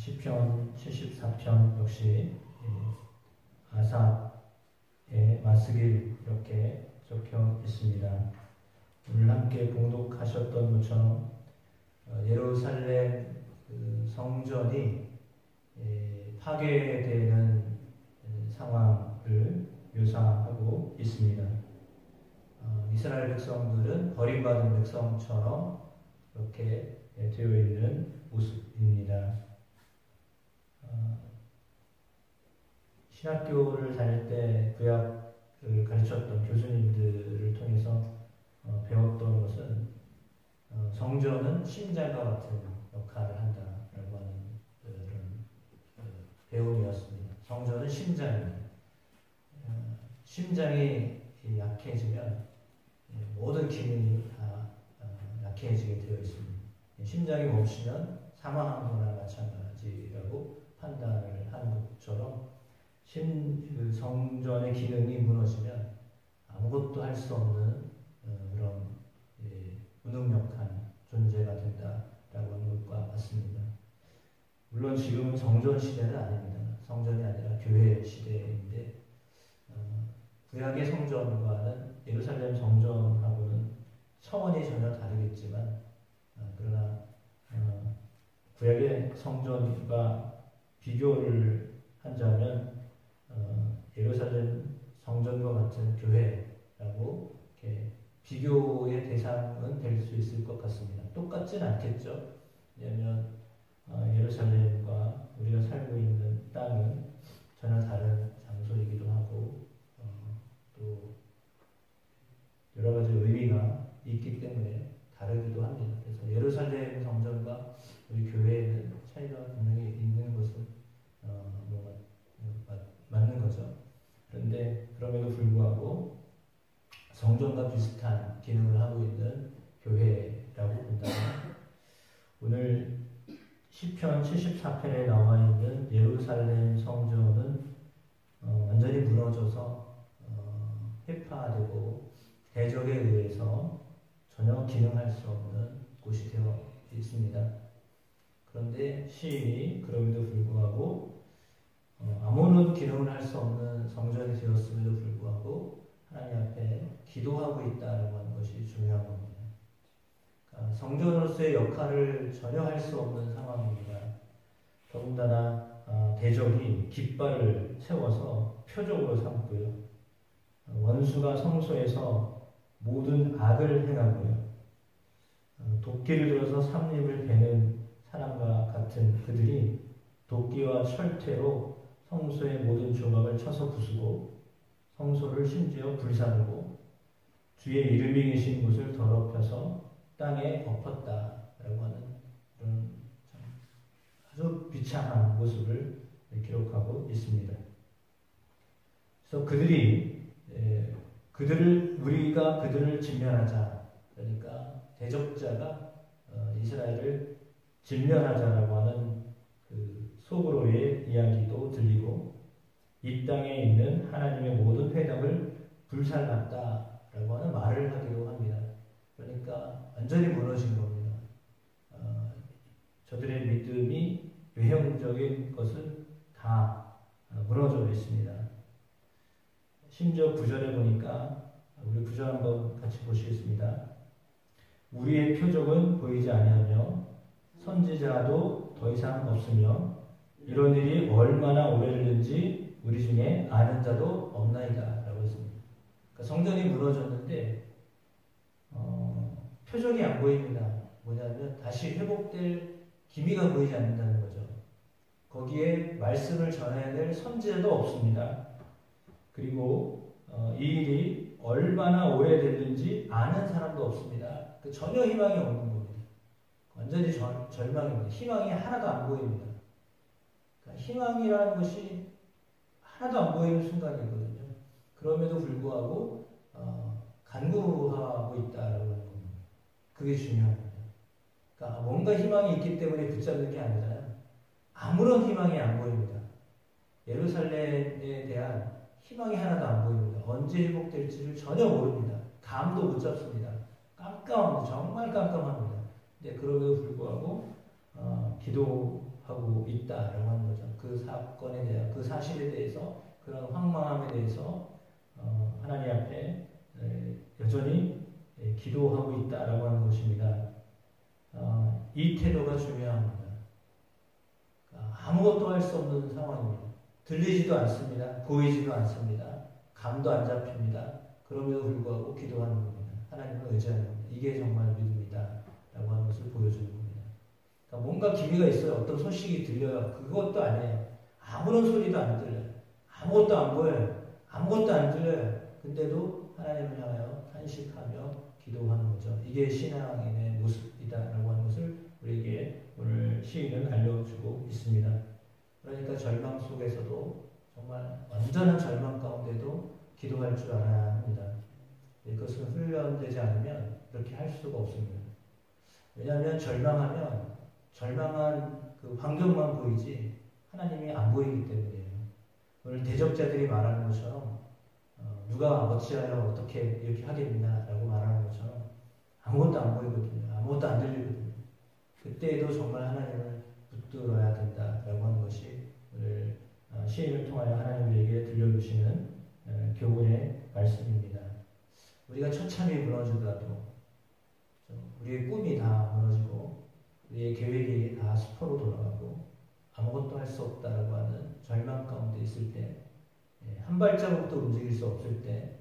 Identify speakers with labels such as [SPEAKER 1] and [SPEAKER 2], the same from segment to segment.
[SPEAKER 1] 시편 74편 역시 아삽의 마스길 이렇게 적혀 있습니다. 오늘 함께 봉독하셨던 것처럼 예루살렘 성전이 파괴되는 상황을 묘사하고 있습니다. 이스라엘 백성들은 버림받은 백성처럼 이렇게 되어 있는 모습입니다. 신학교를 다닐 때 구약을 가르쳤던 교수님들을 통해서 배웠던 것은 성전은 심장과 같은 역할을 한다라고 하는 그런 배움이었습니다. 성전은 심장입니다. 심장이 약해지면 모든 기능이 다 약해지게 되어 있습니다. 심장이 멈추면 사망한 거나 마찬가지라고 판단을 하는 것처럼 성전의 기능이 무너지면 아무것도 할 수 없는 그런 무능력한 존재가 된다라고 하는 것과 같습니다. 물론 지금은 성전 시대는 아닙니다. 성전이 아니라 교회 시대인데 구약의 성전과는 예루살렘 성전하고는 차원이 전혀 다르겠지만 그러나 구약의 성전과 비교를 한다면 예루살렘 성전과 같은 교회라고 이렇게 비교의 대상은 될 수 있을 것 같습니다. 똑같진 않겠죠. 왜냐하면 예루살렘과 우리가 살고 있는 땅은 전혀 다른 장소이기도 하고 또 여러 가지 의미가 있기 때문에 다르기도 합니다. 그래서 예루살렘 성전과 우리 교회에는 차이가 분명히 있는 것은 맞는 거죠. 그런데 그럼에도 불구하고 성전과 비슷한 기능을 하고 있는 교회라고 본다면 오늘 시편 74편에 나와 있는 예루살렘 성전은 완전히 무너져서 회파되고 대적에 의해서 전혀 기능할 수 없는 곳이 되어 있습니다. 그런데 시인이 그럼에도 불구하고 아무런 기능을 할 수 없는 성전이 되었음에도 불구하고 하나님 앞에 기도하고 있다는 것이 중요한 겁니다. 그러니까 성전으로서의 역할을 전혀 할 수 없는 상황입니다. 더군다나 대적이 깃발을 세워서 표적으로 삼고요. 원수가 성소에서 모든 악을 행하고요. 도끼를 들어서 삿입을 베는 사람과 같은 그들이 도끼와 철퇴로 성소의 모든 조각을 쳐서 부수고 성소를 심지어 불사르고 주의 이름이 계신 곳을 더럽혀서 땅에 엎었다라고 하는 그런 아주 비참한 모습을 기록하고 있습니다. 그래서 우리가 그들을 진멸하자, 그러니까 대적자가 이스라엘을 진멸하자라고 하는 그 속으로의 이야기도 들리고 이 땅에 있는 하나님의 모든 회당을 불살랐다라고 하는 말을 하기도 합니다. 그러니까 완전히 무너진 겁니다. 저들의 믿음이 외형적인 것은 다 무너져 있습니다. 심지어 9절에 보니까 우리 9절 한번 같이 보시겠습니다. 우리의 표적은 보이지 아니하며 선지자도 더 이상 없으며 이런 일이 얼마나 오래됐는지 우리 중에 아는 자도 없나이다 라고 했습니다. 그러니까 성전이 무너졌는데 표적이 안 보입니다. 뭐냐면 다시 회복될 기미가 보이지 않는다는 거죠. 거기에 말씀을 전해야 될 선지자도 없습니다. 그리고 이 일이 얼마나 오래됐는지 아는 사람도 없습니다. 전혀 희망이 없는 겁니다. 완전히 절망입니다. 희망이 하나도 안 보입니다. 그러니까 희망이라는 것이 하나도 안 보이는 순간이거든요. 그럼에도 불구하고 간구하고 있다라고 하는 겁니다. 그게 중요합니다. 그러니까 뭔가 희망이 있기 때문에 붙잡는 게 아니라 아무런 희망이 안 보입니다. 예루살렘에 대한 희망이 하나도 안 보입니다. 언제 회복될지를 전혀 모릅니다. 감도 못 잡습니다. 깜깜합니다. 정말 깜깜합니다. 근데 그럼에도 불구하고 기도하고 있다라고 하는 거죠. 그 사건에 대한, 그 사실에 대해서, 그런 황망함에 대해서 하나님 앞에 여전히 기도하고 있다라고 하는 것입니다. 이 태도가 중요합니다. 아무것도 할 수 없는 상황입니다. 들리지도 않습니다. 보이지도 않습니다. 감도 안 잡힙니다. 그럼에도 불구하고 기도하는 겁니다. 하나님을 의지하는 겁니다. 이게 정말 믿음이다 라고 하는 것을 보여주는 겁니다. 그러니까 뭔가 기미가 있어요. 어떤 소식이 들려요. 그것도 아니에요. 아무런 소리도 안 들려요. 아무것도 안 보여요. 아무것도 안 들려요. 근데도 하나님을 향하여 탄식하며 기도하는 거죠. 이게 신앙인의 모습이다라고 하는 것을 우리에게 오늘 시인은 알려주고 있습니다. 그러니까 절망 속에서도 정말 완전한 절망 가운데도 기도할 줄 알아야 합니다. 이것은 훈련되지 않으면 그렇게 할 수가 없습니다. 왜냐하면 절망한 그 환경만 보이지 하나님이 안 보이기 때문이에요. 오늘 대적자들이 말하는 것처럼 누가 어찌하여 어떻게 이렇게 하겠냐라고 말하는 것처럼 아무것도 안 보이거든요. 아무것도 안 들리거든요. 그때에도 정말 하나님을 붙들어야 된다라고 하는 것이 오늘 시인을 통하여 하나님에게 들려주시는 교훈의 말씀입니다. 우리가 처참히 무너지더라도 우리의 꿈이 다 무너지고 우리의 계획이 다 수포로 돌아가고 아무것도 할 수 없다라고 하는 절망 가운데 있을 때, 한 발자국도 움직일 수 없을 때,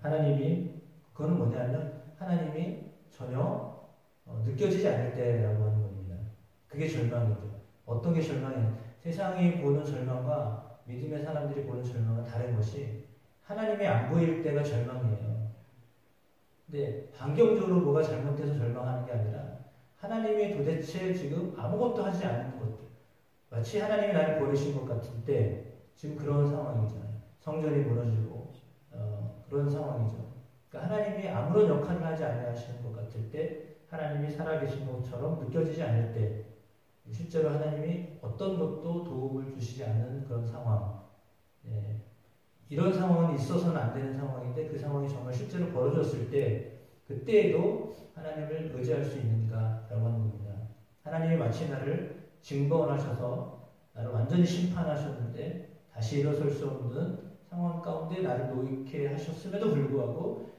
[SPEAKER 1] 하나님이, 그거는 뭐냐면 하나님이 전혀 느껴지지 않을 때라고 하는 겁니다. 그게 절망이죠. 어떤 게 절망이에요? 세상이 보는 절망과 믿음의 사람들이 보는 절망은 다른 것이 하나님이 안 보일 때가 절망이에요. 근데 환경적으로 뭐가 잘못돼서 절망하는 게 아니라 하나님이 도대체 지금 아무것도 하지 않는 것들, 마치 하나님이 나를 버리신 것 같은 때 지금 그런 상황이잖아요. 성전이 무너지고 그런 상황이죠. 그러니까 하나님이 아무런 역할을 하지 아니하시는 것 같을 때, 하나님이 살아계신 것처럼 느껴지지 않을 때, 실제로 하나님이 어떤 것도 도움을 주시지 않는 그런 상황, 이런 상황은 있어서는 안 되는 상황인데 그 상황이 정말 실제로 벌어졌을 때 그때에도 하나님을 의지할 수 있는가라고 하는 겁니다. 하나님이 마치 나를 징벌하셔서 나를 완전히 심판하셨는데 다시 일어설 수 없는 상황 가운데 나를 놓이게 하셨음에도 불구하고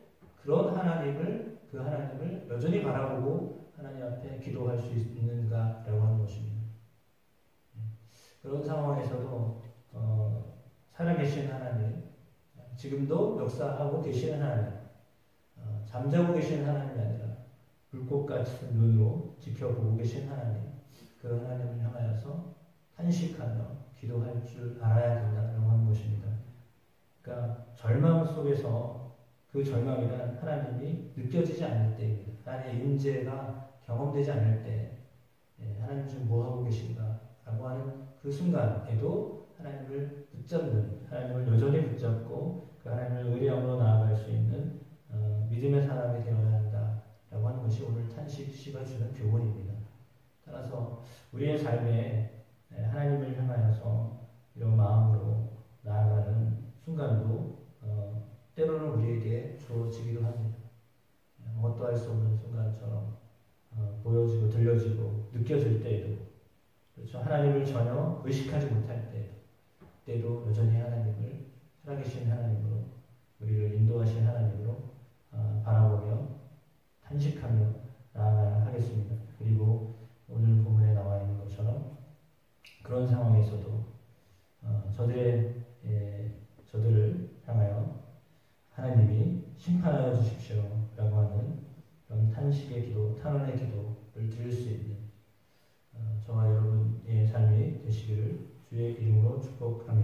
[SPEAKER 1] 그런 하나님을, 그 하나님을 여전히 바라보고 하나님 앞에 기도할 수 있는가라고 하는 것입니다. 그런 상황에서도 살아계신 하나님, 지금도 역사하고 계시는 하나님, 잠자고 계시는 하나님이 아니라 불꽃 같은 눈으로 지켜보고 계신 하나님, 그 하나님을 향하여서 탄식하며 기도할 줄 알아야 된다고 하는 것입니다. 그러니까 절망 속에서 그 절망이란 하나님이 느껴지지 않을 때입니다. 하나님의 임재가 경험되지 않을 때, 하나님 지금 뭐하고 계신가 라고 하는 그 순간에도 하나님을 붙잡는, 하나님을 여전히 붙잡고 그 하나님을 의뢰함으로 나아갈 수 있는 믿음의 사람이 되어야 한다라고 하는 것이 오늘 탄식시가 주는 교훈입니다. 따라서 우리의 삶에 하나님을 향하여서 이런 마음으로 나아가는 순간도 때로는 우리에게 주어지기도 합니다. 아무것도 할 수 없는 순간처럼 보여지고 들려지고 느껴질 때에도, 그렇죠. 하나님을 전혀 의식하지 못할 때도 여전히 하나님을, 살아계신 하나님으로, 우리를 인도하신 하나님으로 바라보며 탄식하며 나아가야 하겠습니다. 그리고 오늘 본문에 나와 있는 것처럼 그런 상황에서도 저들을 향하여 하나님이 심판하여 주십시오 라고 하는 그런 탄식의 기도, 탄원의 기도를 드릴 수 있는 저와 여러분의 삶이 되시기를 주의 이름으로 축복합니다.